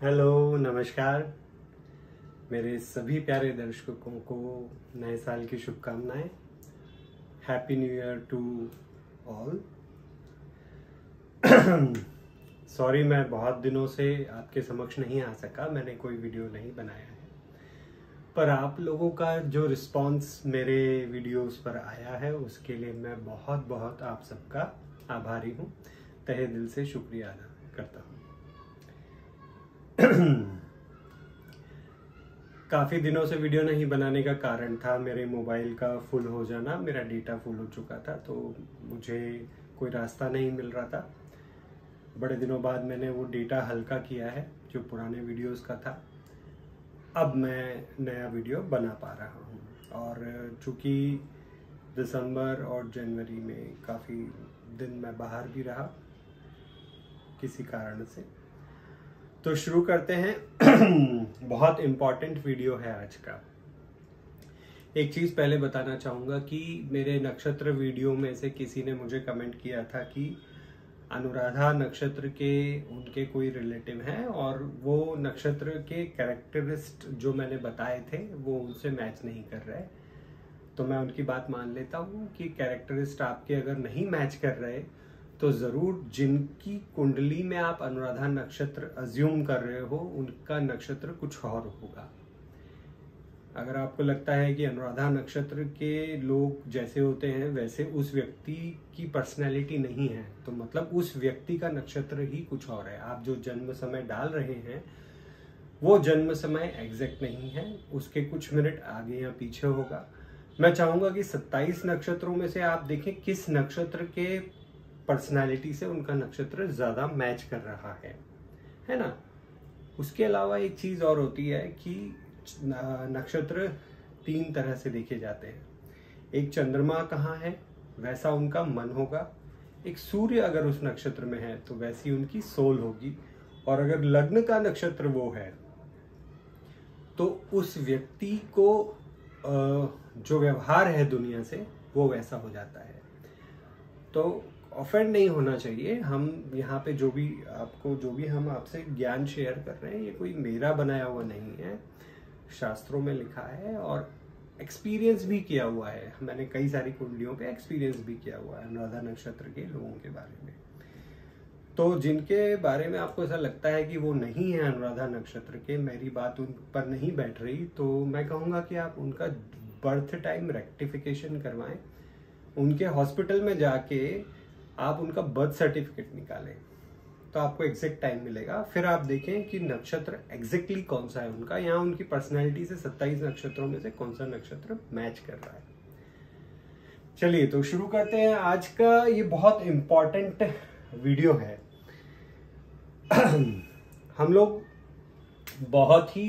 Hello, नमस्कार। मेरे सभी प्यारे दर्शकों को नए साल की शुभकामनाएं। Happy new year to all. Sorry, मैं बहुत दिनों से आपके समक्ष नहीं आ सका, मैंने कोई वीडियो नहीं बनाया है, पर आप लोगों का जो रिस्पांस मेरे वीडियोस पर आया है उसके लिए मैं बहुत बहुत आप सबका आभारी हूँ। तहे दिल से शुक्रिया अदा करता हूँ। काफ़ी दिनों से वीडियो नहीं बनाने का कारण था मेरे मोबाइल का फुल हो जाना। मेरा डेटा फुल हो चुका था तो मुझे कोई रास्ता नहीं मिल रहा था। बड़े दिनों बाद मैंने वो डेटा हल्का किया है जो पुराने वीडियोस का था। अब मैं नया वीडियो बना पा रहा हूँ, और चूँकि दिसंबर और जनवरी में काफ़ी दिन मैं बाहर भी रहा किसी कारण से, तो शुरू करते हैं। बहुत इम्पॉर्टेंट वीडियो है आज का। एक चीज़ पहले बताना चाहूँगा कि मेरे नक्षत्र वीडियो में से किसी ने मुझे कमेंट किया था कि अनुराधा नक्षत्र के उनके कोई रिलेटिव हैं और वो नक्षत्र के कैरेक्टरिस्ट जो मैंने बताए थे वो उनसे मैच नहीं कर रहे। तो मैं उनकी बात मान लेता हूँ कि कैरेक्टरिस्ट आपके अगर नहीं मैच कर रहे तो ज़रूर जिनकी कुंडली में आप अनुराधा नक्षत्र अज्यूम कर रहे हो उनका नक्षत्र कुछ और होगा। अगर आपको लगता है कि अनुराधा नक्षत्र के लोग जैसे होते हैं वैसे उस व्यक्ति की पर्सनैलिटी नहीं है, तो मतलब उस व्यक्ति का नक्षत्र ही कुछ और है। आप जो जन्म समय डाल रहे हैं वो जन्म समय एग्जैक्ट नहीं है, उसके कुछ मिनट आगे या पीछे होगा। मैं चाहूँगा कि 27 नक्षत्रों में से आप देखें किस नक्षत्र के पर्सनालिटी से उनका नक्षत्र ज़्यादा मैच कर रहा है ना। उसके अलावा एक चीज़ और होती है कि नक्षत्र 3 तरह से देखे जाते हैं। एक चंद्रमा कहाँ है वैसा उनका मन होगा, एक सूर्य अगर उस नक्षत्र में है तो वैसी उनकी सोल होगी, और अगर लग्न का नक्षत्र वो है तो उस व्यक्ति को जो व्यवहार है दुनिया से वो वैसा हो जाता है। तो ऑफेंड नहीं होना चाहिए। हम यहाँ पे जो भी हम आपसे ज्ञान शेयर कर रहे हैं ये कोई मेरा बनाया हुआ नहीं है, शास्त्रों में लिखा है और एक्सपीरियंस भी किया हुआ है। मैंने कई सारी कुंडलियों पे एक्सपीरियंस भी किया हुआ है अनुराधा नक्षत्र के लोगों के बारे में। तो जिनके बारे में आपको ऐसा लगता है कि वो नहीं है अनुराधा नक्षत्र के, मेरी बात उन पर नहीं बैठ रही, तो मैं कहूँगा कि आप उनका बर्थ टाइम रेक्टिफिकेशन करवाएं। उनके हॉस्पिटल में जाके आप उनका बर्थ सर्टिफिकेट निकालें तो आपको एग्जैक्ट टाइम मिलेगा। फिर आप देखें कि नक्षत्र एग्जैक्टली कौन सा है उनका, यहाँ उनकी पर्सनैलिटी से 27 नक्षत्रों में से कौन सा नक्षत्र मैच कर रहा है। चलिए तो शुरू करते हैं। आज का ये बहुत इम्पॉर्टेंट वीडियो है। हम लोग बहुत ही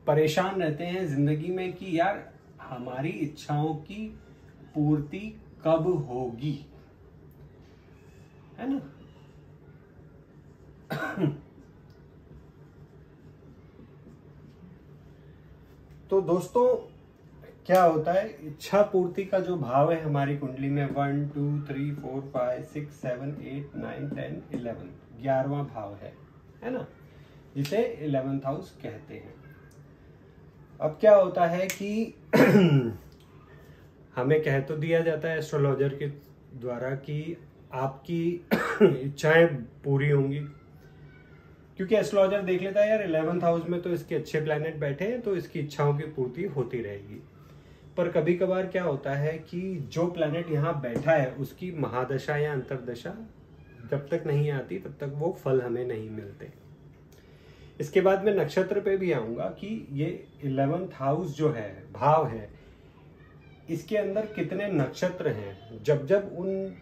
परेशान रहते हैं जिंदगी में कि यार हमारी इच्छाओं की पूर्ति कब होगी, है ना। तो दोस्तों क्या होता है, इच्छा पूर्ति का जो भाव है हमारी कुंडली में 1 2 3 4 5 6 7 8 9 10 11 11वां भाव है ना, जिसे 11th हाउस कहते हैं। अब क्या होता है कि हमें कह तो दिया जाता है एस्ट्रोलॉजर के द्वारा कि आपकी इच्छाएं पूरी होंगी, क्योंकि एस्ट्रोलॉजर देख लेता है यार 11th हाउस में तो इसके अच्छे प्लैनेट बैठे हैं तो इसकी इच्छाओं की पूर्ति होती रहेगी। पर कभी कभार क्या होता है कि जो प्लैनेट यहाँ बैठा है उसकी महादशा या अंतरदशा जब तक नहीं आती तब तक वो फल हमें नहीं मिलते। इसके बाद मैं नक्षत्र पे भी आऊंगा कि ये 11th हाउस जो है भाव है इसके अंदर कितने नक्षत्र हैं। जब जब उन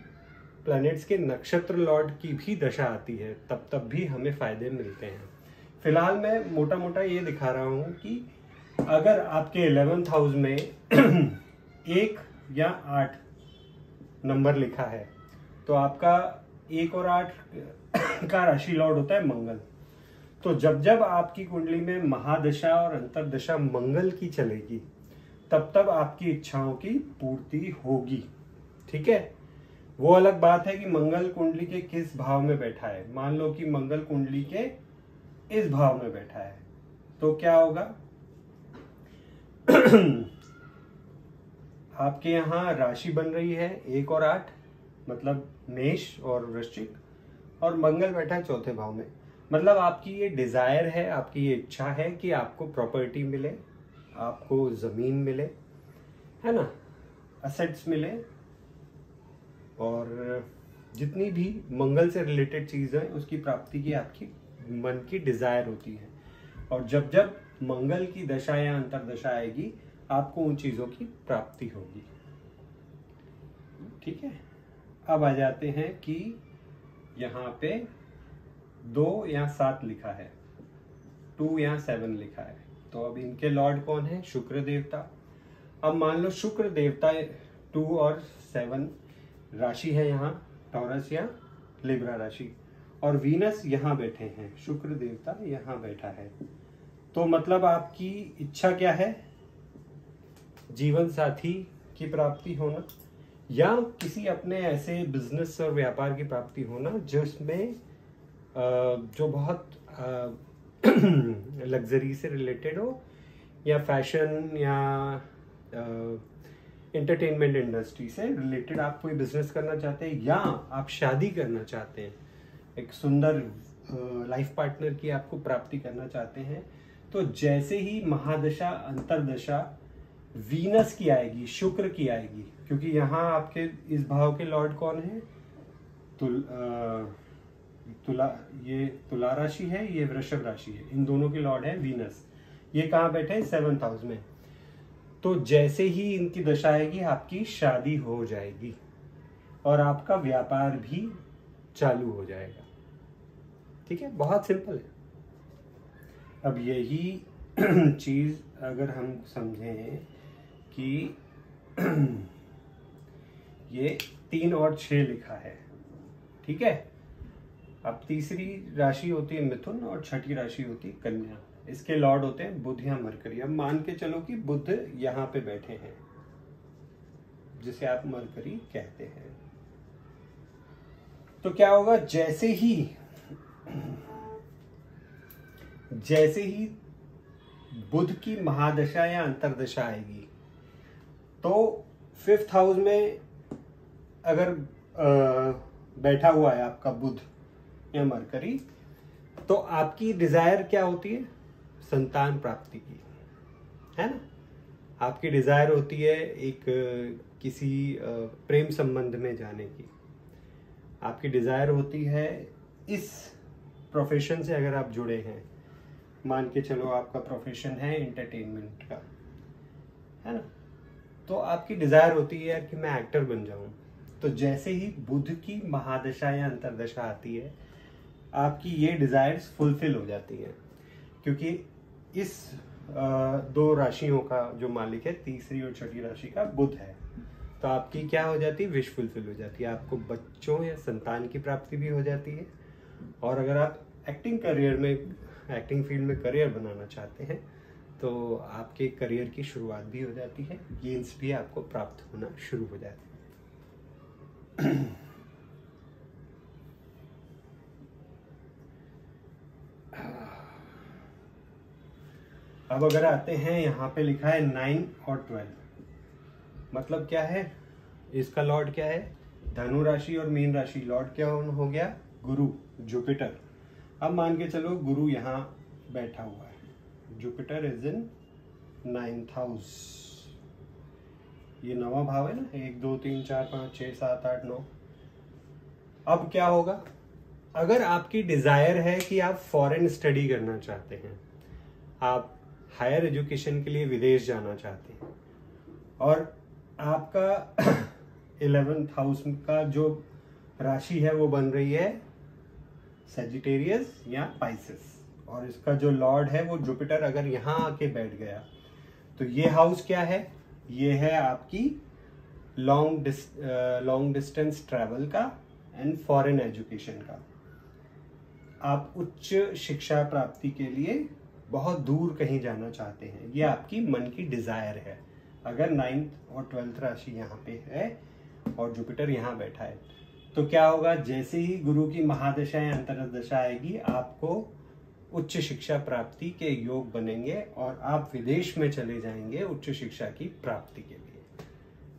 प्लैनेट्स के नक्षत्र लॉर्ड की भी दशा आती है तब भी हमें फायदे मिलते हैं। फिलहाल मैं मोटा मोटा ये दिखा रहा हूँ कि अगर आपके 11th हाउस में 1 या 8 नंबर लिखा है तो आपका 1 और 8 का राशि लॉर्ड होता है मंगल। तो जब जब आपकी कुंडली में महादशा और अंतरदशा मंगल की चलेगी तब आपकी इच्छाओं की पूर्ति होगी। ठीक है, वो अलग बात है कि मंगल कुंडली के किस भाव में बैठा है। मान लो कि मंगल कुंडली के इस भाव में बैठा है, तो क्या होगा आपके यहाँ राशि बन रही है 1 और 8, मतलब मेष और वृश्चिक, और मंगल बैठा है चौथे भाव में। मतलब आपकी ये डिजायर है, आपकी ये इच्छा है कि आपको प्रॉपर्टी मिले, आपको जमीन मिले, है ना, असेट्स मिले, और जितनी भी मंगल से रिलेटेड चीजें उसकी प्राप्ति की आपकी मन की डिजायर होती है। और जब जब मंगल की दशा या अंतरदशा आएगी आपको उन चीजों की प्राप्ति होगी। ठीक है, अब आ जाते हैं कि यहाँ पे 2 या 7 लिखा है, 2 या 7 लिखा है, तो अब इनके लॉर्ड कौन है? शुक्र देवता। अब मान लो शुक्र देवता 2 और 7 राशि है यहाँ टॉरस या लिब्रा राशि, और वीनस यहाँ बैठे हैं, शुक्र देवता यहाँ बैठा है। तो मतलब आपकी इच्छा क्या है? जीवन साथी की प्राप्ति होना, या किसी अपने ऐसे बिजनेस और व्यापार की प्राप्ति होना जिसमें जो बहुत लग्जरी से रिलेटेड हो, या फैशन या एंटरटेनमेंट इंडस्ट्री से रिलेटेड आप कोई बिजनेस करना चाहते हैं, या आप शादी करना चाहते हैं, एक सुंदर लाइफ पार्टनर की आपको प्राप्ति करना चाहते हैं। तो जैसे ही महादशा अंतरदशा वीनस की आएगी, शुक्र की आएगी, क्योंकि यहाँ आपके इस भाव के लॉर्ड कौन है? ये तुला राशि है, ये वृषभ राशि है, इन दोनों के लॉर्ड है वीनस। ये कहाँ बैठे हैं? 7th हाउस में। तो जैसे ही इनकी दशा आएगी आपकी शादी हो जाएगी और आपका व्यापार भी चालू हो जाएगा। ठीक है, बहुत सिंपल है। अब यही चीज अगर हम समझें कि ये 3 और 6 लिखा है, ठीक है। अब तीसरी राशि होती है मिथुन और छठी राशि होती है कन्या। इसके लॉर्ड होते हैं बुध या मरकरी। अब मान के चलो कि बुध यहाँ पे बैठे हैं, जिसे आप मरकरी कहते हैं। तो क्या होगा? जैसे ही बुध की महादशा या अंतरदशा आएगी, तो 5th हाउस में अगर बैठा हुआ है आपका बुध या मरकरी, तो आपकी डिजायर क्या होती है? संतान प्राप्ति की, है ना। आपकी डिजायर होती है एक किसी प्रेम संबंध में जाने की। आपकी डिजायर होती है इस प्रोफेशन से, अगर आप जुड़े हैं, मान के चलो आपका प्रोफेशन है एंटरटेनमेंट का, है ना, तो आपकी डिजायर होती है यार कि मैं एक्टर बन जाऊं। तो जैसे ही बुध की महादशा या अंतरदशा आती है, आपकी ये डिजायर्स फुलफिल हो जाती हैं, क्योंकि इस 2 राशियों का जो मालिक है, तीसरी और छठी राशि का बुध है। तो आपकी क्या हो जाती है? विश फुलफिल हो जाती है। आपको बच्चों या संतान की प्राप्ति भी हो जाती है। और अगर आप एक्टिंग फील्ड में करियर बनाना चाहते हैं, तो आपके करियर की शुरुआत भी हो जाती है, गेन्स भी आपको प्राप्त होना शुरू हो जाते हैं। अब अगर आते हैं, यहाँ पे लिखा है 9 और 12, मतलब क्या है? इसका लॉर्ड क्या है? धनु राशि और मीन राशि। लॉर्ड क्या हो गया? गुरु, जुपिटर। अब मान के चलो गुरु यहाँ बैठा हुआ है, Jupiter is in 9th house. ये 9वां भाव है ना, 1 2 3 4 5 6 7 8 9। अब क्या होगा? अगर आपकी डिजायर है कि आप फॉरेन स्टडी करना चाहते हैं, आप हायर एजुकेशन के लिए विदेश जाना चाहते हैं, और आपका 11th हाउस का जो राशि है वो बन रही है सजिटेरियस या पाइसेस, और इसका जो लॉर्ड है वो जुपिटर अगर यहाँ आके बैठ गया, तो ये हाउस क्या है? ये है आपकी लॉन्ग डिस्टेंस ट्रैवल का एंड फॉरेन एजुकेशन का। आप उच्च शिक्षा प्राप्ति के लिए बहुत दूर कहीं जाना चाहते हैं, ये आपकी मन की डिजायर है। अगर 9th और 12th राशि यहाँ पे है और जुपिटर यहाँ बैठा है, तो क्या होगा? जैसे ही गुरु की महादशा या अंतरदशा आएगी, आपको उच्च शिक्षा प्राप्ति के योग बनेंगे और आप विदेश में चले जाएंगे उच्च शिक्षा की प्राप्ति के लिए।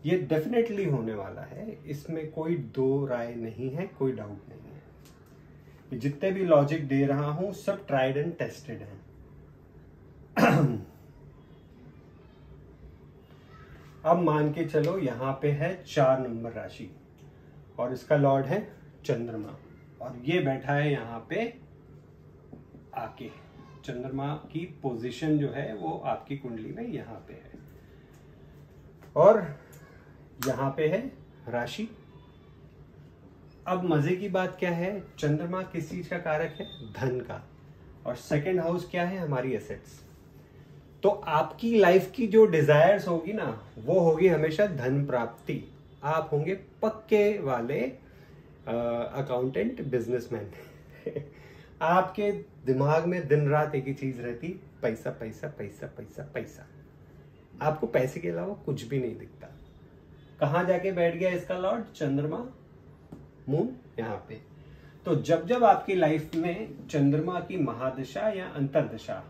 ये डेफिनेटली होने वाला है, इसमें कोई दो राय नहीं है, कोई डाउट नहीं है। जितने भी लॉजिक दे रहा हूं सब ट्राइड एंड टेस्टेड हैं। अब मान के चलो यहाँ पे है 4 नंबर राशि और इसका लॉर्ड है चंद्रमा, और ये बैठा है यहाँ पे आके। चंद्रमा की पोजीशन जो है वो आपकी कुंडली में यहाँ पे है, और यहाँ पे है राशि। अब मजे की बात क्या है, चंद्रमा किस चीज का कारक है? धन का। और सेकंड हाउस क्या है? हमारी एसेट्स। तो आपकी लाइफ की जो डिजायर्स होगी ना, वो होगी हमेशा धन प्राप्ति। आप होंगे पक्के वाले अकाउंटेंट, बिजनेसमैन। आपके दिमाग में दिन रात एक ही चीज रहती, पैसा पैसा पैसा पैसा पैसा। आपको पैसे के अलावा कुछ भी नहीं दिखता। कहाँ जाके बैठ गया इसका लॉर्ड? चंद्रमा, मून यहाँ पे। तो जब जब आपकी लाइफ में चंद्रमा की महादशा या अंतरदशा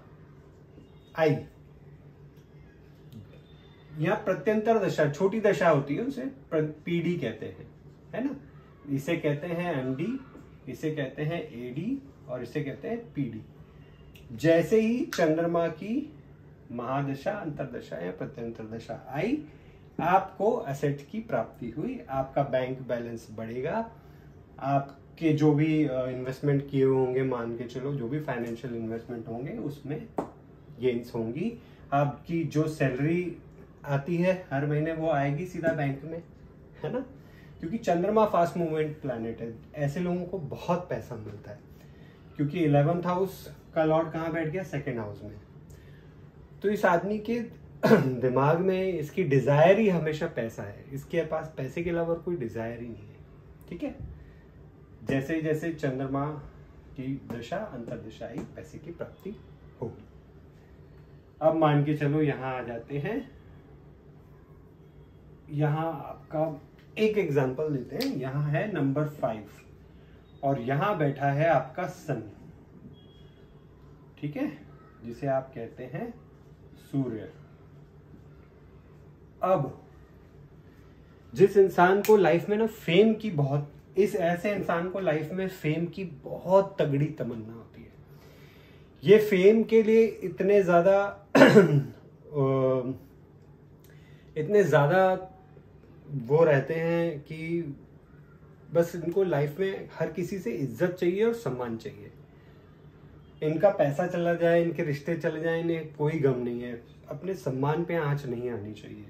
आई, यहाँ प्रत्यंतर दशा, छोटी दशा होती है, उसे पीडी कहते हैं, है ना। इसे कहते हैं एमडी, इसे कहते हैं एडी, और इसे कहते हैं पीडी। जैसे ही चंद्रमा की महादशा, अंतरदशा या प्रत्यंतर दशा आई, आपको एसेट की प्राप्ति हुई, आपका बैंक बैलेंस बढ़ेगा, आपके जो भी इन्वेस्टमेंट किए होंगे, मान के चलो जो भी फाइनेंशियल इन्वेस्टमेंट होंगे उसमें गेन्स होंगी। आपकी जो सैलरी आती है हर महीने वो आएगी सीधा बैंक में, है ना, क्योंकि चंद्रमा फास्ट मूवमेंट प्लैनेट है। ऐसे लोगों को बहुत पैसा मिलता है, क्योंकि 11th हाउस का लॉर्ड कहाँ बैठ गया? सेकंड हाउस में। तो इस आदमी के दिमाग में इसकी डिजायर ही हमेशा पैसा है, इसके पास पैसे के अलावा कोई डिजायर ही नहीं है, ठीक है। जैसे जैसे चंद्रमा की दशा, अंतरदशा आई, पैसे की प्राप्ति होगी। अब मान के चलो यहाँ आ जाते हैं, यहाँ आपका एक एग्जांपल देते हैं। यहाँ है नंबर 5 और यहाँ बैठा है आपका सन, ठीक है, जिसे आप कहते हैं सूर्य। अब जिस इंसान को लाइफ में ना फेम की बहुत, ऐसे इंसान को लाइफ में फेम की बहुत तगड़ी तमन्ना होती है। ये फेम के लिए इतने ज्यादा वो रहते हैं कि बस इनको लाइफ में हर किसी से इज्जत चाहिए और सम्मान चाहिए। इनका पैसा चला जाए, इनके रिश्ते चले जाए, इन्हें कोई गम नहीं है, अपने सम्मान पे आंच नहीं आनी चाहिए।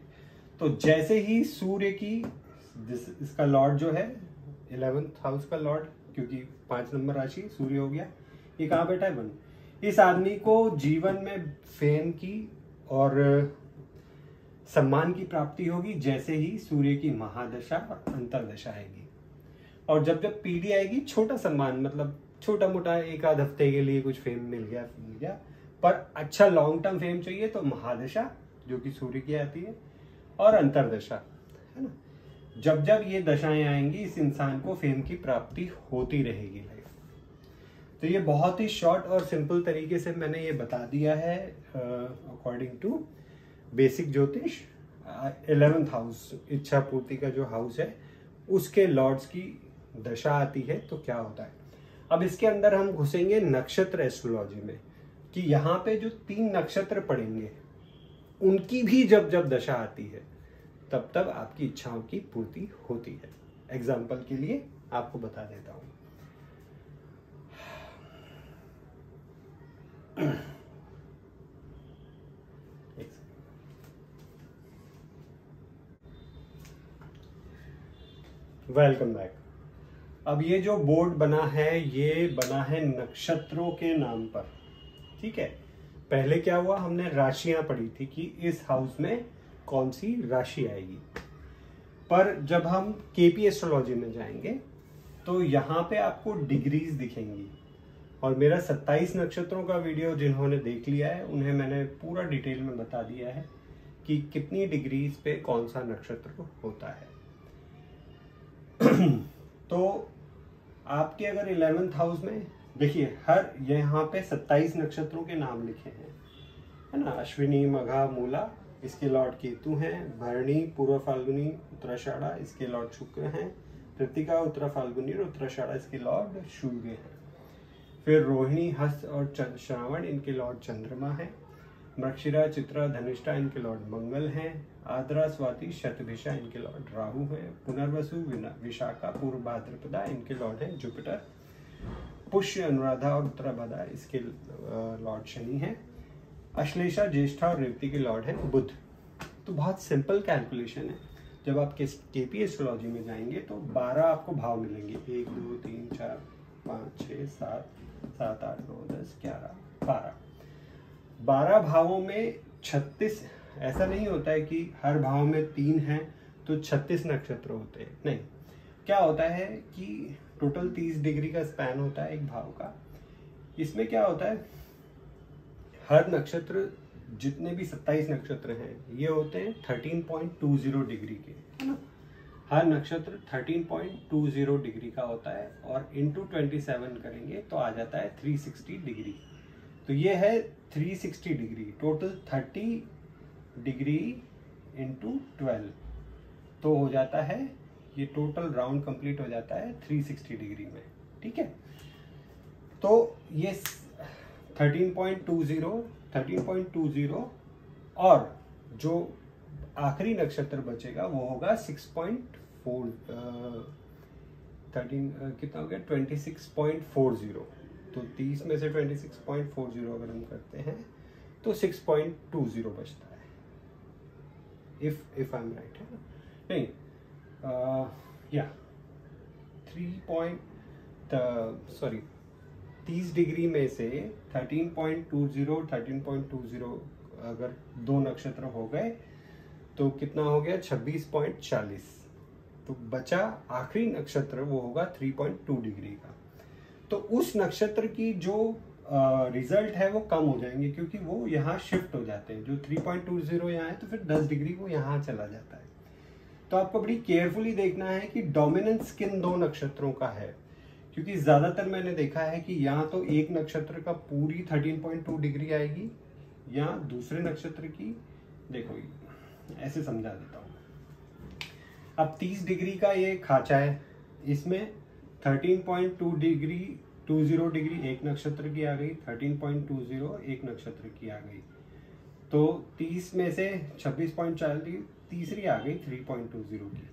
तो जैसे ही सूर्य की, इसका लॉर्ड जो है 11th हाउस का लॉर्ड, क्योंकि 5 नंबर राशि सूर्य हो गया, ये कहाँ बैठा है? 1। इस आदमी को जीवन में फेम की और सम्मान की प्राप्ति होगी जैसे ही सूर्य की महादशा और अंतरदशा आएगी। और जब जब पीढ़ी आएगी, छोटा सम्मान, मतलब छोटा मोटा एक आध हफ्ते के लिए कुछ फेम मिल गया, पर अच्छा लॉन्ग टर्म फेम चाहिए तो महादशा जो कि सूर्य की आती है, और अंतरदशा, है ना। जब जब ये दशाएं आएंगी, इस इंसान को फेम की प्राप्ति होती रहेगी लाइफ। तो ये बहुत ही शॉर्ट और सिंपल तरीके से मैंने ये बता दिया है अकॉर्डिंग टू बेसिक ज्योतिष। 11th हाउस, इच्छा पूर्ति का जो हाउस है, उसके लॉर्ड्स की दशा आती है तो क्या होता है। अब इसके अंदर हम घुसेंगे नक्षत्र एस्ट्रोलॉजी में, कि यहाँ पे जो 3 नक्षत्र पड़ेंगे उनकी भी जब जब दशा आती है तब तब आपकी इच्छाओं की पूर्ति होती है। एग्जाम्पल के लिए आपको बता देता हूं। Welcome back. अब ये जो बोर्ड बना है, ये बना है नक्षत्रों के नाम पर, ठीक है। पहले क्या हुआ, हमने राशियां पढ़ी थी कि इस हाउस में कौन सी राशि आएगी। पर जब हम केपी एस्ट्रोलॉजी में जाएंगे तो यहाँ पे आपको डिग्रीज दिखेंगी। और मेरा 27 नक्षत्रों का वीडियो जिन्होंने देख लिया है उन्हें मैंने पूरा डिटेल में बता दिया है कि कितनी डिग्रीज पे कौन सा नक्षत्र होता है। तो आपके अगर 11th हाउस में देखिए हर यहाँ पे 27 नक्षत्रों के नाम लिखे हैं, है ना। अश्विनी, मघा, मूला इसके लॉर्ड केतु हैं। भरणी, पूर्व फाल्गुनी, उत्तराषाढ़ा इसके लॉर्ड शुक्र हैं। कृतिका, उत्तरा फाल्गुनी और उत्तराषाढ़ा इसके लॉर्ड सूर्य हैं। फिर रोहिणी, हस्त और श्रावण इनके लॉर्ड चंद्रमा है। मृगशिरा, चित्रा, धनिष्ठा इनके लॉर्ड मंगल हैं। आद्रा, स्वाति, शतभिषा इनके लॉर्ड राहु हैं। पुनर्वसु, विशाखा, पूर्व भाद्रपदा इनके लॉर्ड हैं जुपिटर। पुष्य, अनुराधा और उत्तराभाद्रा इसके लॉर्ड शनि हैं। अश्लेषा, ज्येष्ठा और रेवती के लॉर्ड हैं बुध। तो बहुत सिंपल कैलकुलेशन है। जब आप केपी एस्ट्रोलॉजी में जाएंगे तो 12 आपको भाव मिलेंगे, 1 2 3 4 5 6 7 7 8 9 10 11 12। 12 भावों में 36, ऐसा नहीं होता है कि हर भाव में 3 हैं तो 36 नक्षत्र होते हैं, नहीं। क्या होता है कि टोटल 30 डिग्री का स्पैन होता है एक भाव का। इसमें क्या होता है, हर नक्षत्र, जितने भी 27 नक्षत्र हैं ये होते हैं 13.20 डिग्री के, है ना। हर नक्षत्र 13.20 डिग्री का होता है और इंटू 27 करेंगे तो आ जाता है 360 डिग्री। तो ये है 360 डिग्री, टोटल 30 डिग्री इंटू 12 तो हो जाता है, ये टोटल राउंड कंप्लीट हो जाता है 360 डिग्री में, ठीक है। तो ये 13.20 और जो आखिरी नक्षत्र बचेगा वो होगा 6.4 कितना हो गया 26.40। तो 30 में से 26.40 अगर हम करते हैं तो 6.20 बचता है, इफ आई एम राइट, है ना। नहीं, या 30 डिग्री में से 13.20 अगर 2 नक्षत्र हो गए तो कितना हो गया 26.40। तो बचा आखिरी नक्षत्र वो होगा 3.2 डिग्री का। तो उस नक्षत्र की जो रिजल्ट है वो कम हो जाएंगे क्योंकि वो यहाँ शिफ्ट हो जाते हैं। जो 3.20 यहाँ है तो फिर 10 डिग्री वो यहाँ चला जाता है। तो आपको बड़ी केयरफुली देखना है कि डोमिनेंस किन 2 नक्षत्रों का है, क्योंकि ज्यादातर मैंने देखा है कि यहाँ तो एक नक्षत्र का पूरी 13.2 डिग्री आएगी, या दूसरे नक्षत्र की, देखो ऐसे समझा देता हूँ। अब 30 डिग्री का ये खाचा है, इसमें 13.2 डिग्री 20 डिग्री एक नक्षत्र की आ गई, 13.20 एक नक्षत्र की आ गई। तो 30 में से 26.40 तीसरी आ गई 3.20 की।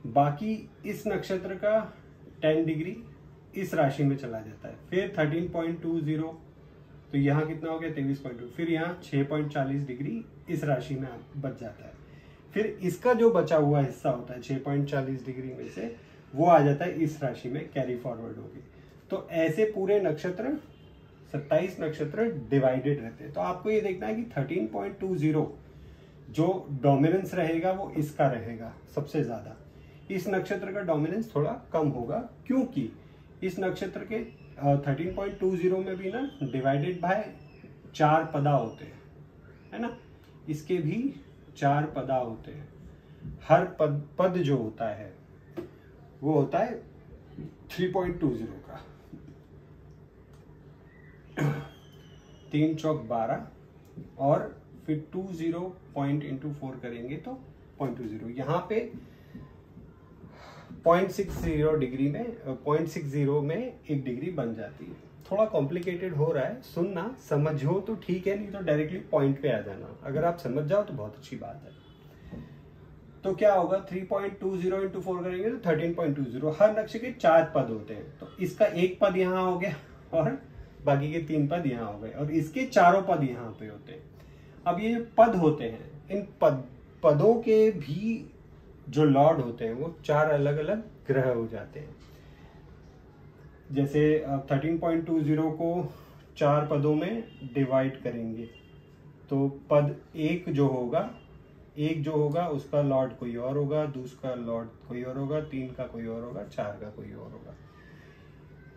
बाकी इस नक्षत्र का 10 डिग्री इस राशि में चला जाता है। फिर 13.20 तो यहाँ कितना हो गया 23.2, फिर यहाँ 6.40 डिग्री इस राशि में बच जाता है। फिर इसका जो बचा हुआ हिस्सा होता है 6.40 डिग्री में से, वो आ जाता है इस राशि में, कैरी फॉरवर्ड होगी। तो ऐसे पूरे नक्षत्र 27 नक्षत्र डिवाइडेड रहते हैं। तो आपको ये देखना है कि 13.20 जो डोमिनेंस रहेगा वो इसका रहेगा सबसे ज्यादा। इस नक्षत्र का डोमिनेंस थोड़ा कम होगा क्योंकि इस नक्षत्र के 13.20 में भी ना डिवाइडेड बाय 4 पदा होते हैं, है ना। इसके भी 4 पदा होते हैं। हर पद जो होता है वो होता है 3.20 का। 3 चौक 12 और फिर 20 पॉइंट इंटू 4 करेंगे तो 0.20। यहाँ पे 0.60 डिग्री में 0.60 में 1 डिग्री बन जाती है। थोड़ा कॉम्प्लिकेटेड हो रहा है, सुनना समझो तो ठीक है, नहीं तो डायरेक्टली पॉइंट पे आ जाना। अगर आप समझ जाओ तो बहुत अच्छी बात है। तो क्या होगा 3.20 इंटू 4 करेंगे तो 13.20। हर नक्शे के 4 पद होते हैं, तो इसका 1 पद यहाँ हो गया और बाकी के 3 पद यहाँ हो गए और इसके 4 पद यहाँ पे होते हैं। अब ये पद होते हैं, इन पदों के भी जो लॉर्ड होते हैं वो 4 अलग अलग ग्रह हो जाते हैं। जैसे 13.20 को 4 पदों में डिवाइड करेंगे तो पद एक जो होगा उसका लॉर्ड कोई और होगा, दूसरा लॉर्ड कोई और होगा, 3 का कोई और होगा, 4 का कोई और होगा।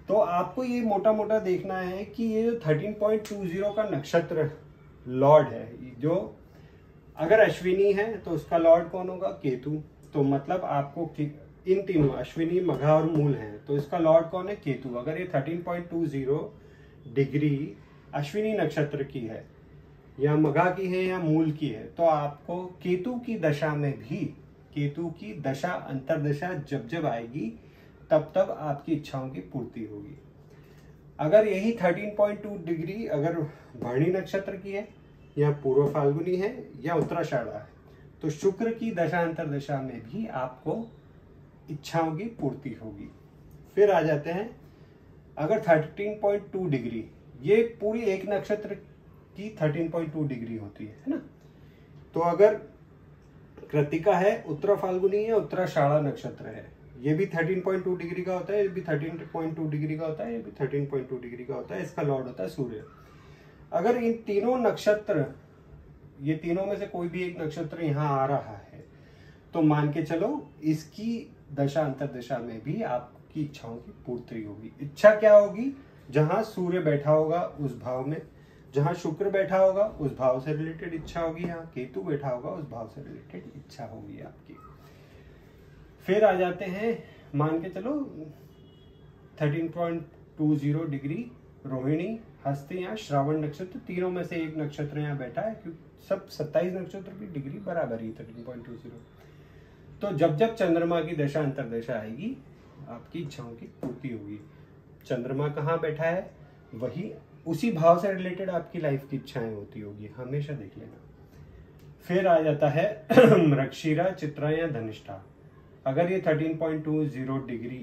तो आपको ये मोटा मोटा देखना है कि ये 13.20 का नक्षत्र लॉर्ड है, जो अगर अश्विनी है तो उसका लॉर्ड कौन होगा, केतु। तो मतलब आपको इन तीनों अश्विनी, मघा और मूल हैं, तो इसका लॉर्ड कौन है? केतु। अगर ये 13.20 डिग्री अश्विनी नक्षत्र की है या मघा की है या मूल की है, तो आपको केतु की दशा में भी, केतु की दशा अंतरदशा जब जब आएगी तब तब आपकी इच्छाओं की पूर्ति होगी। अगर यही 13.2 डिग्री अगर भरणी नक्षत्र की है या पूर्व फाल्गुनी है या उत्तराषाढ़ा है, तो शुक्र की दशा अंतरदशा में भी आपको इच्छाओं की पूर्ति होगी। फिर आ जाते हैं, अगर 13.2 डिग्री, ये पूरी एक नक्षत्र की 13.2 डिग्री होती है ना, तो अगर कृतिका है, उत्तरा फाल्गुनी है, उत्तराषाढ़ा नक्षत्र है, ये भी 13.2 डिग्री का होता है, ये भी 13.2 डिग्री का होता है, ये भी 13.2 डिग्री का होता है। इसका लॉर्ड होता है सूर्य। अगर इन तीनों नक्षत्र, ये तीनों में से कोई भी एक नक्षत्र यहाँ आ रहा है, तो मान के चलो इसकी दशा अंतरदशा में भी आपकी इच्छाओं की पूर्ति होगी। इच्छा क्या होगी? जहां सूर्य बैठा होगा उस भाव में, जहां शुक्र बैठा होगा उस भाव से रिलेटेड इच्छा होगी, यहाँ केतु बैठा होगा उस भाव से रिलेटेड इच्छा होगी आपकी। फिर आ जाते हैं, मान के चलो 13.20 डिग्री रोहिणी, हस्ती या श्रावण नक्षत्र, तीनों में से एक नक्षत्र यहाँ बैठा है, क्योंकि सब 27 नक्षत्र की डिग्री बराबर ही 13.20। तो जब जब चंद्रमा की दशा अंतरदशा आएगी आपकी इच्छाओं की पूर्ति होगी। चंद्रमा कहाँ बैठा है, वही उसी भाव से रिलेटेड आपकी लाइफ की इच्छाएं होती होगी, हमेशा देख लेना। फिर आ जाता है मृगशिरा, चित्रा या धनिष्ठा। अगर ये 13.20 डिग्री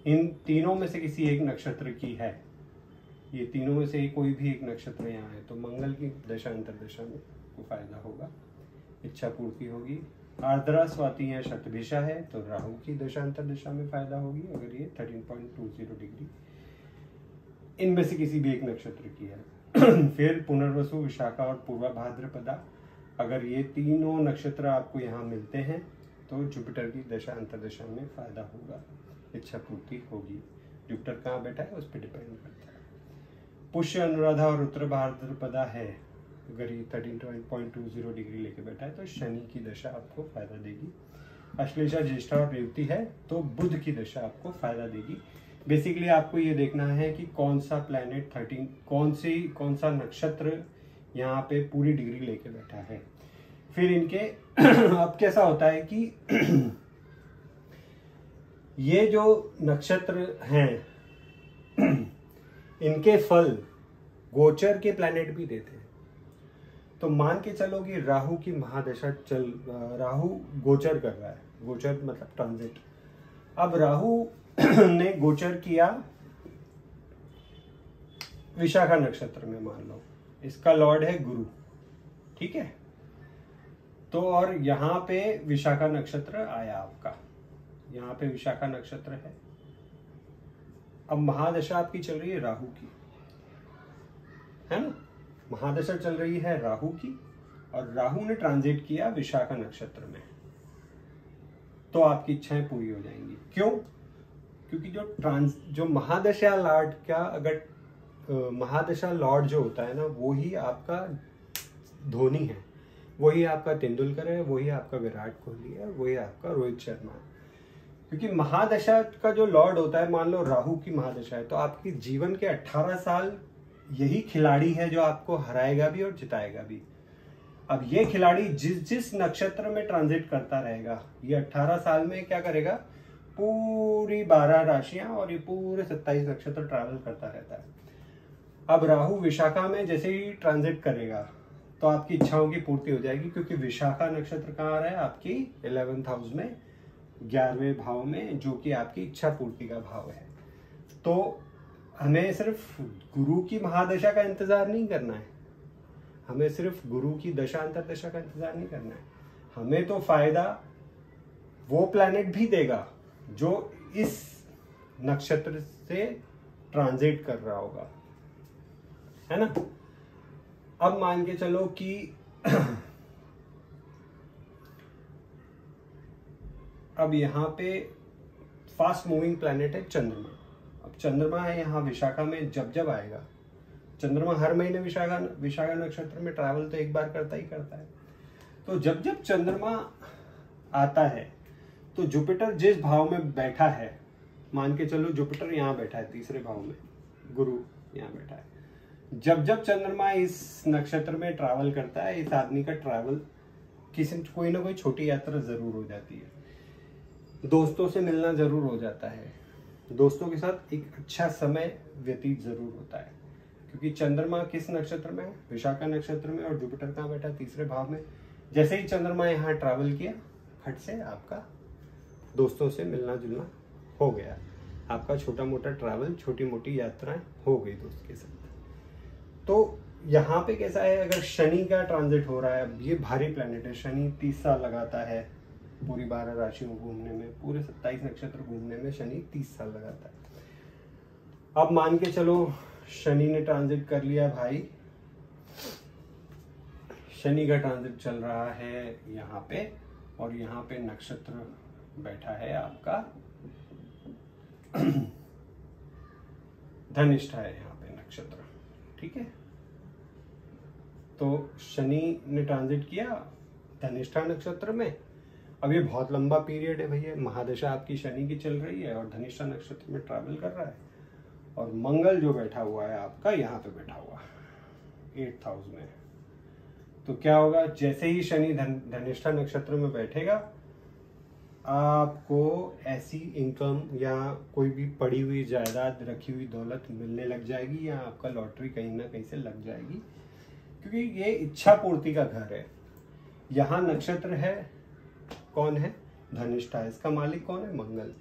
इन तीनों में से किसी एक नक्षत्र की है, ये तीनों में से कोई भी एक नक्षत्र यहाँ है, तो मंगल की दशा अंतरदशा में को फायदा होगा, इच्छा पूर्ति होगी। आर्द्रा, स्वाति या शतभिषा है तो राहु की दशा अंतरदशा में फायदा होगी, अगर ये 13.20 डिग्री इनमें से किसी भी एक नक्षत्र की है। फिर पुनर्वसु, विशाखा और पूर्वा भाद्रपदा, अगर ये तीनों नक्षत्र आपको यहाँ मिलते हैं तो जुपिटर की दशा अंतरदशा में फायदा होगा, इच्छा पूर्ति होगी। जुपिटर कहाँ बैठा है उस पर डिपेंड करता है। पुष्य, अनुराधा और उत्तर भाद्रपदा है, अगर ये 13.20 डिग्री लेके बैठा है तो शनि की दशा आपको फायदा देगी। अश्लेषा, ज्येष्ठा और रेवती है तो बुध की दशा आपको फायदा देगी। बेसिकली आपको ये देखना है कि कौन सा प्लैनेट 13, कौन सा नक्षत्र यहाँ पे पूरी डिग्री लेके बैठा है। फिर इनके अब कैसा होता है कि ये जो नक्षत्र हैं इनके फल गोचर के प्लैनेट भी देते हैं। तो मान के चलो कि राहु की महादशा राहु गोचर कर रहा है, गोचर मतलब ट्रांजिट। अब राहु ने गोचर किया विशाखा नक्षत्र में, मान लो इसका लॉर्ड है गुरु, ठीक है। तो और यहाँ पे विशाखा नक्षत्र आया आपका, यहाँ पे विशाखा नक्षत्र है। अब महादशा आपकी चल रही है राहु की, है ना, महादशा चल रही है राहु की, और राहु ने ट्रांजिट किया विशाखा नक्षत्र में, तो आपकी इच्छाएं पूरी हो जाएंगी। क्यों? क्योंकि जो महादशा लॉर्ड का, अगर महादशा लॉर्ड जो होता है ना, वो ही आपका धोनी है, वही आपका तेंदुलकर है, वही आपका विराट कोहली है, वही आपका रोहित शर्मा है। क्योंकि महादशा का जो लॉर्ड होता है, मान लो राहु की महादशा है, तो आपकी जीवन के 18 साल यही खिलाड़ी है जो आपको हराएगा भी और जिताएगा भी। अब ये खिलाड़ी जिस नक्षत्र में ट्रांजिट करता रहेगा, ये 18 साल में क्या करेगा, पूरी 12 राशियां और ये पूरे 27 नक्षत्र ट्रैवल करता रहता है। अब राहु विशाखा में जैसे ही ट्रांजिट करेगा तो आपकी इच्छाओं की पूर्ति हो जाएगी, क्योंकि विशाखा नक्षत्र कहाँ आ रहा है, आपकी 11th हाउस में, 11वें भाव में, जो कि आपकी इच्छा पूर्ति का भाव है। तो हमें सिर्फ गुरु की महादशा का इंतजार नहीं करना है, हमें सिर्फ गुरु की दशा अंतरदशा का इंतजार नहीं करना है, हमें तो फायदा वो प्लैनेट भी देगा जो इस नक्षत्र से ट्रांजिट कर रहा होगा, है ना। अब मान के चलो कि अब यहाँ पे फास्ट मूविंग प्लैनेट है चंद्रमा। अब चंद्रमा है यहाँ विशाखा में, जब आएगा चंद्रमा, हर महीने विशाखा नक्षत्र में ट्रैवल तो एक बार करता ही करता है। तो जब चंद्रमा आता है तो जुपिटर जिस भाव में बैठा है, मान के चलो जुपिटर यहाँ बैठा है तीसरे भाव में, गुरु यहाँ बैठा है, जब जब चंद्रमा इस नक्षत्र में ट्रैवल करता है, इस आदमी का ट्रैवल कोई ना कोई छोटी यात्रा जरूर हो जाती है, दोस्तों से मिलना जरूर हो जाता है, दोस्तों के साथ एक अच्छा समय व्यतीत जरूर होता है, क्योंकि चंद्रमा किस नक्षत्र में है, विशाखा नक्षत्र में, और जुपिटर कहाँ बैठा है, तीसरे भाव में। जैसे ही चंद्रमा यहाँ ट्रैवल किया, फट से आपका दोस्तों से मिलना जुलना हो गया, आपका छोटा मोटा ट्रैवल, छोटी मोटी यात्राएं हो गई दोस्त के साथ। तो यहाँ पे कैसा है, अगर शनि का ट्रांजिट हो रहा है, ये भारी प्लैनेट है, शनि 30 साल लगाता है पूरी 12 राशियों घूमने में, पूरे 27 नक्षत्र घूमने में शनि 30 साल लगाता है। अब मान के चलो शनि ने ट्रांजिट कर लिया भाई, शनि का ट्रांजिट चल रहा है यहाँ पे, और यहाँ पे नक्षत्र बैठा है आपका धनिष्ठा है यहाँ पे नक्षत्र, ठीक है। तो शनि ने ट्रांजिट किया धनिष्ठा नक्षत्र में। अब ये बहुत लंबा पीरियड है भैया, महादशा आपकी शनि की चल रही है और धनिष्ठा नक्षत्र में ट्रैवल कर रहा है, और मंगल जो बैठा हुआ है आपका यहाँ पे बैठा हुआ 8th हाउस में। तो क्या होगा, जैसे ही शनि धनिष्ठा नक्षत्र में बैठेगा, आपको ऐसी इनकम या कोई भी पड़ी हुई जायदाद, रखी हुई दौलत मिलने लग जाएगी, या आपका लॉटरी कहीं ना कहीं से लग जाएगी, क्योंकि ये इच्छा पूर्ति का घर है। यहाँ नक्षत्र है, कौन है, धनिष्ठा, इसका मालिक कौन है, मंगल।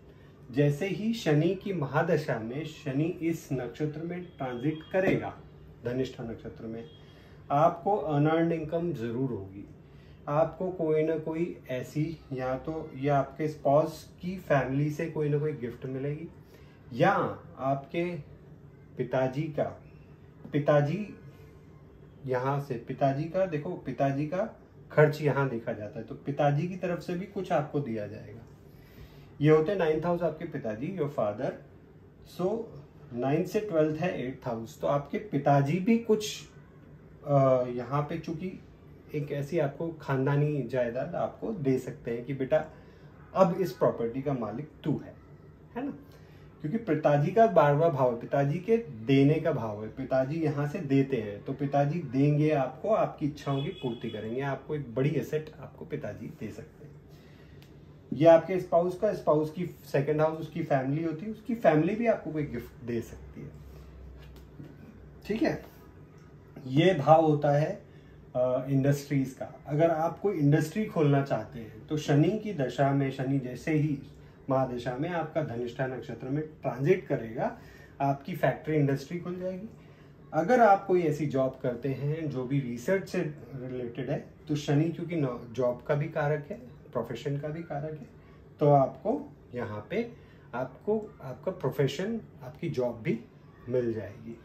जैसे ही शनि की महादशा में शनि इस नक्षत्र में ट्रांजिट करेगा, धनिष्ठा नक्षत्र में, आपको अनअर्न्ड इनकम जरूर होगी। आपको कोई ना कोई ऐसी, या तो या आपके स्पाउस की फैमिली से कोई ना कोई गिफ्ट मिलेगी, या आपके पिताजी का, पिताजी यहाँ से, पिताजी का देखो, पिताजी का खर्च यहाँ देखा जाता है, तो पिताजी की तरफ से भी कुछ आपको दिया जाएगा। ये होते हैं 9th हाउस आपके पिताजी, योर फादर। सो 9th से 12th है 8th हाउस, तो आपके पिताजी भी कुछ यहाँ पे, चूंकि एक ऐसी आपको खानदानी जायदाद आपको दे सकते हैं कि बेटा अब इस प्रॉपर्टी का मालिक तू है ना, क्योंकि पिताजी का 12वां भाव, पिताजी के देने का भाव है, पिताजी यहाँ से देते हैं, तो पिताजी देंगे आपको, आपकी इच्छाओं की पूर्ति करेंगे, आपको एक बड़ी एसेट आपको पिताजी दे सकते हैं। ये आपके स्पाउस का, स्पाउस की 2nd हाउस उसकी फैमिली होती है, उसकी फैमिली भी आपको कोई गिफ्ट दे सकती है, ठीक है। ये भाव होता है इंडस्ट्रीज का। अगर आप कोई इंडस्ट्री खोलना चाहते हैं, तो शनि की दशा में, शनि जैसे ही महादशा में आपका धनिष्ठा नक्षत्र में ट्रांजिट करेगा, आपकी फैक्ट्री इंडस्ट्री खुल जाएगी। अगर आप कोई ऐसी जॉब करते हैं जो भी रिसर्च से रिलेटेड है, तो शनि क्योंकि जॉब का भी कारक है, प्रोफेशन का भी कारक है, तो आपको यहाँ पे आपको आपका प्रोफेशन, आपकी जॉब भी मिल जाएगी।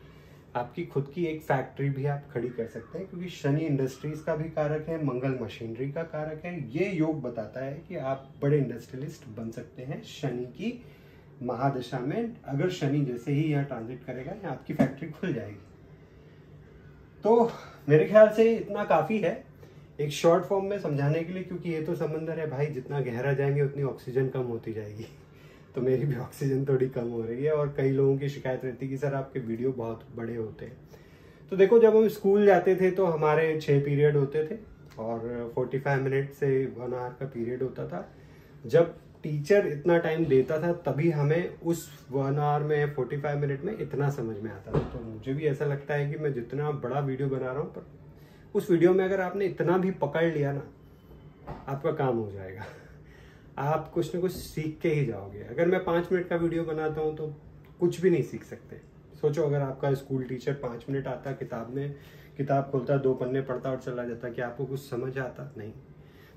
आपकी खुद की एक फैक्ट्री भी आप खड़ी कर सकते हैं, क्योंकि शनि इंडस्ट्रीज का भी कारक है, मंगल मशीनरी का कारक है। ये योग बताता है कि आप बड़े इंडस्ट्रियलिस्ट बन सकते हैं शनि की महादशा में। अगर शनि जैसे ही यहाँ ट्रांजिट करेगा, यहाँ आपकी फैक्ट्री खुल जाएगी। तो मेरे ख्याल से इतना काफ़ी है एक शॉर्ट फॉर्म में समझाने के लिए, क्योंकि ये तो समंदर है भाई, जितना गहरा जाएंगे उतनी ऑक्सीजन कम होती जाएगी। तो मेरी भी ऑक्सीजन थोड़ी कम हो रही है, और कई लोगों की शिकायत रहती है कि सर आपके वीडियो बहुत बड़े होते हैं। तो देखो, जब हम स्कूल जाते थे तो हमारे 6 पीरियड होते थे, और 45 मिनट से 1 आवर का पीरियड होता था। जब टीचर इतना टाइम देता था, तभी हमें उस 1 आवर में, 45 मिनट में इतना समझ में आता था। तो मुझे भी ऐसा लगता है कि मैं जितना बड़ा वीडियो बना रहा हूँ, पर उस वीडियो में अगर आपने इतना भी पकड़ लिया ना, आपका काम हो जाएगा। आप कुछ ना कुछ सीख के ही जाओगे। अगर मैं 5 मिनट का वीडियो बनाता हूँ तो कुछ भी नहीं सीख सकते। सोचो, अगर आपका स्कूल टीचर 5 मिनट आता, किताब खोलता, 2 पन्ने पढ़ता और चला जाता, कि आपको कुछ समझ आता? नहीं।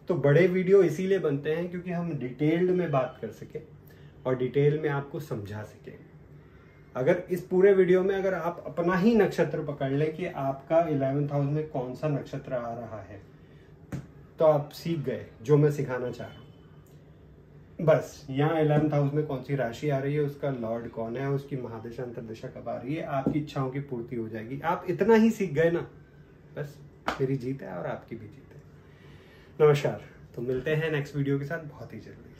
तो बड़े वीडियो इसीलिए बनते हैं क्योंकि हम डिटेल्ड में बात कर सके और डिटेल में आपको समझा सके। अगर इस पूरे वीडियो में अगर आप अपना ही नक्षत्र पकड़ लें कि आपका 11th हाउस में कौन सा नक्षत्र आ रहा है, तो आप सीख गए जो मैं सिखाना चाह रहा हूँ। बस यहाँ 11th हाउस में कौन सी राशि आ रही है, उसका लॉर्ड कौन है, उसकी महादशा अंतरदशा कब आ रही है, आपकी इच्छाओं की पूर्ति हो जाएगी। आप इतना ही सीख गए ना, बस मेरी जीत है और आपकी भी जीत है। नमस्कार। तो मिलते हैं नेक्स्ट वीडियो के साथ बहुत ही जल्दी।